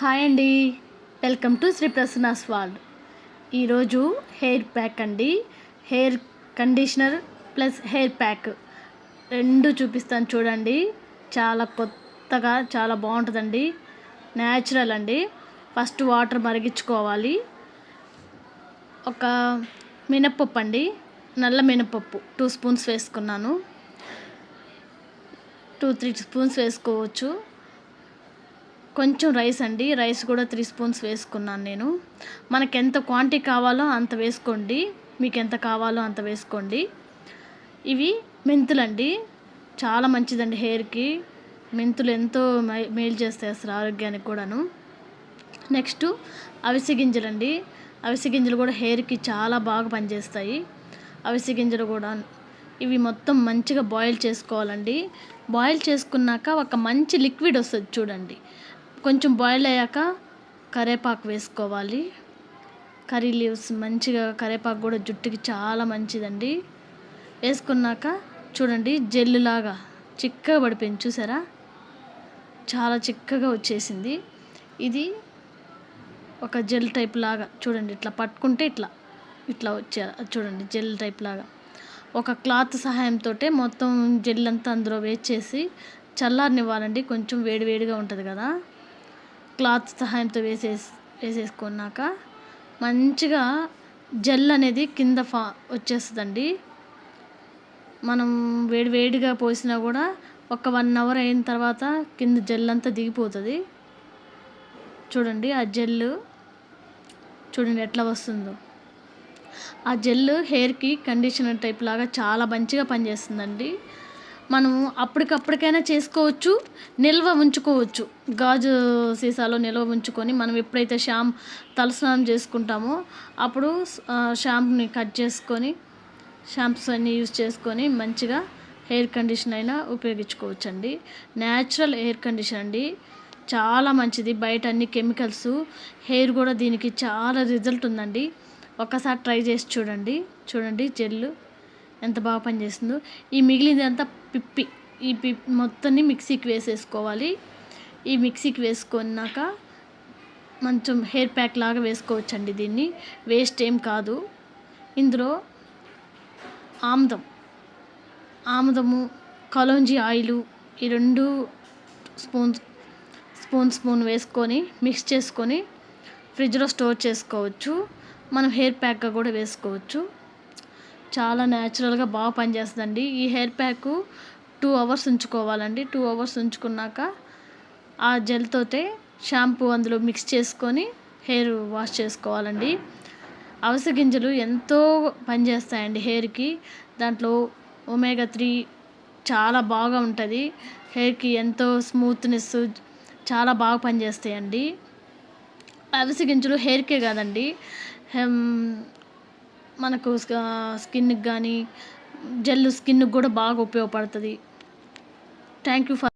Hi అండి. Welcome to Sri Prasanna's world. ఈరోజు hair pack అండి. Hair conditioner plus hair pack రెండు చూపిస్తాను చూడండి. చాలా కొత్తగా చాలా బాగుంటుందండి. న్యాచురల్ అండి. ఫస్ట్ వాటర్ మరిగించుకోవాలి. ఒక మినప్పప్పు అండి, నల్ల మినప్పప్పు 2 స్పూన్స్ వేసుకున్నాను. 2-3 స్పూన్స్ వేసుకోవచ్చు. కొంచెం రైస్ అండి, రైస్ కూడా 3 స్పూన్స్ వేసుకున్నాను నేను. మనకు ఎంత క్వాంటిటీ కావాలో అంత వేసుకోండి, మీకు ఎంత కావాలో అంత వేసుకోండి. ఇవి మెంతులండి, చాలా మంచిదండి హెయిర్కి. మెంతులు ఎంతో మేలు చేస్తాయి అసలు ఆరోగ్యానికి కూడాను. నెక్స్ట్ అవిసె గింజలండి. అవిసె గింజలు కూడా హెయిర్కి చాలా బాగా పనిచేస్తాయి. అవిసె గింజలు కూడా ఇవి మొత్తం మంచిగా బాయిల్ చేసుకోవాలండి. బాయిల్ చేసుకున్నాక ఒక మంచి లిక్విడ్ వస్తుంది చూడండి. కొంచెం బాయిల్ అయ్యాక కరివేపాకు వేసుకోవాలి. కర్రీ లీవ్స్, మంచిగా కరివేపాకు కూడా జుట్టుకి చాలా మంచిదండి. వేసుకున్నాక చూడండి జెల్లులాగా చిక్కగా పడిపోయింది, చూసారా? చాలా చిక్కగా వచ్చేసింది. ఇది ఒక జెల్ టైప్ లాగా చూడండి. ఇట్లా పట్టుకుంటే ఇట్లా ఇట్లా వచ్చే చూడండి జెల్ టైప్ లాగా. ఒక క్లాత్ సహాయంతో మొత్తం జెల్ అంతా అందులో వేసేసి చల్లారనివ్వాలండి. కొంచెం వేడివేడిగా ఉంటుంది కదా. క్లాత్ సహాయంతో వేసేసుకున్నాక మంచిగా జెల్ అనేది కింద వచ్చేస్తుందండి. మనం వేడివేడిగా పోసినా కూడా ఒక 1 అవర్ అయిన తర్వాత కింద జెల్ అంతా దిగిపోతుంది. చూడండి ఆ జెల్ చూడండి ఎట్లా వస్తుందో. ఆ జెల్ హెయిర్కి కండిషనర్ టైప్ లాగా చాలా మంచిగా పనిచేస్తుందండి. మనం అప్పటికప్పటికైనా చేసుకోవచ్చు, నిల్వ ఉంచుకోవచ్చు. గాజు సీసాలో నిల్వ ఉంచుకొని మనం ఎప్పుడైతే తలస్నానం చేసుకుంటామో అప్పుడు షాంపూని కట్ చేసుకొని షాంపూస్ అన్నీ యూజ్ చేసుకొని మంచిగా హెయిర్ కండిషన్ అయినా ఉపయోగించుకోవచ్చండి. న్యాచురల్ హెయిర్ కండిషన్ అండి, చాలా మంచిది. బయట అన్ని కెమికల్స్, హెయిర్ కూడా దీనికి చాలా రిజల్ట్ ఉందండి. ఒక్కసారి ట్రై చేసి చూడండి జెల్ ఎంత బాగా పనిచేస్తుందో. ఈ మిగిలిందంతా ఈ మొత్తాన్ని మిక్సీకి వేసేసుకోవాలి. ఈ మిక్సీకి వేసుకున్నాక మంచం హెయిర్ ప్యాక్ లాగా వేసుకోవచ్చండి. దీన్ని వేస్ట్ ఏం కాదు. ఇందులో ఆముదము, కలోంజీ ఆయిల్ ఈ 2 స్పూన్ వేసుకొని మిక్స్ చేసుకొని ఫ్రిడ్జ్లో స్టోర్ చేసుకోవచ్చు. మనం హెయిర్ ప్యాక్గా కూడా వేసుకోవచ్చు. చాలా న్యాచురల్గా బాగా పనిచేస్తుందండి. ఈ హెయిర్ ప్యాక్ 2 అవర్స్ ఉంచుకోవాలండి. 2 అవర్స్ ఉంచుకున్నాక ఆ జెల్తోటే షాంపూ అందులో మిక్స్ చేసుకొని హెయిర్ వాష్ చేసుకోవాలండి. అవిసె గింజలు ఎంతో పనిచేస్తాయండి హెయిర్కి. దాంట్లో ఒమేగా 3 చాలా బాగా ఉంటుంది. హెయిర్కి ఎంతో స్మూత్నెస్ చాలా బాగా పనిచేస్తాయండి. అవిసె గింజలు హెయిర్కే కాదండి, మనకు స్కిన్కి కానీ జెల్ స్కిన్కి కూడా బాగా ఉపయోగపడుతుంది. Thank you for